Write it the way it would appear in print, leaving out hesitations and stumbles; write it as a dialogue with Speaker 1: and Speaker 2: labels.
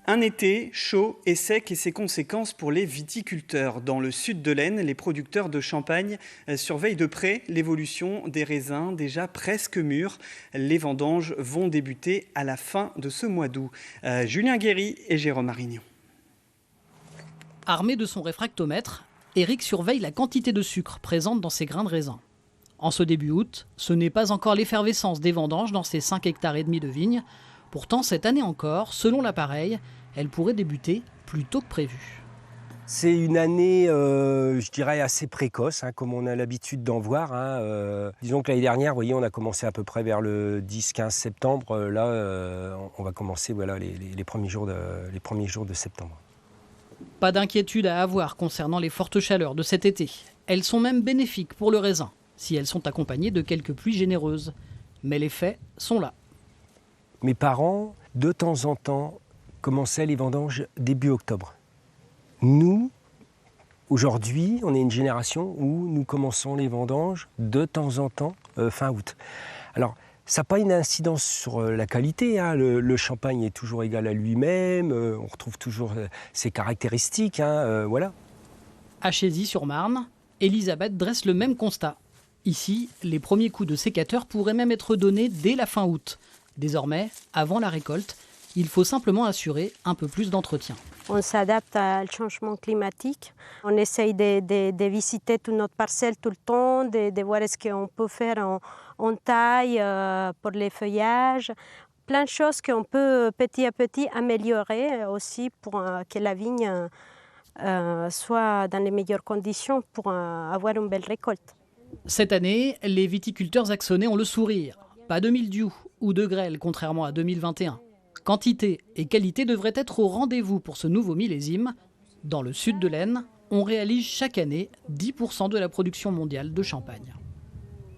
Speaker 1: Un été chaud et sec et ses conséquences pour les viticulteurs. Dans le sud de l'Aisne, les producteurs de champagne surveillent de près l'évolution des raisins déjà presque mûrs. Les vendanges vont débuter à la fin de ce mois d'août. Julien Guéry et Jérôme Arignon.
Speaker 2: Armé de son réfractomètre, Éric surveille la quantité de sucre présente dans ses grains de raisin. En ce début août, ce n'est pas encore l'effervescence des vendanges dans ces 5,5 hectares de vignes. Pourtant, cette année encore, selon l'appareil, elle pourrait débuter plus tôt que prévu.
Speaker 3: C'est une année, je dirais, assez précoce, comme on a l'habitude d'en voir. Disons que l'année dernière, vous voyez, on a commencé à peu près vers le 10-15 septembre. Là, on va commencer les premiers jours de septembre.
Speaker 2: Pas d'inquiétude à avoir concernant les fortes chaleurs de cet été. Elles sont même bénéfiques pour le raisin, si elles sont accompagnées de quelques pluies généreuses. Mais les faits sont là.
Speaker 3: Mes parents, de temps en temps, commençaient les vendanges début octobre. Nous, aujourd'hui, on est une génération où nous commençons les vendanges de temps en temps, fin août. Alors, ça n'a pas une incidence sur la qualité. Le champagne est toujours égal à lui-même, on retrouve toujours ses caractéristiques. Voilà.
Speaker 2: À Chézy-sur-Marne, Elisabeth dresse le même constat. Ici, les premiers coups de sécateur pourraient même être donnés dès la fin août. Désormais, avant la récolte, il faut simplement assurer un peu plus d'entretien.
Speaker 4: On s'adapte au changement climatique. On essaye de visiter toute notre parcelle tout le temps, de voir ce qu'on peut faire en taille pour les feuillages. Plein de choses qu'on peut petit à petit améliorer aussi pour que la vigne soit dans les meilleures conditions pour avoir une belle récolte.
Speaker 2: Cette année, les viticulteurs axonais ont le sourire. Pas de mildiou ou de grêle, contrairement à 2021. Quantité et qualité devraient être au rendez-vous pour ce nouveau millésime. Dans le sud de l'Aisne, on réalise chaque année 10% de la production mondiale de champagne.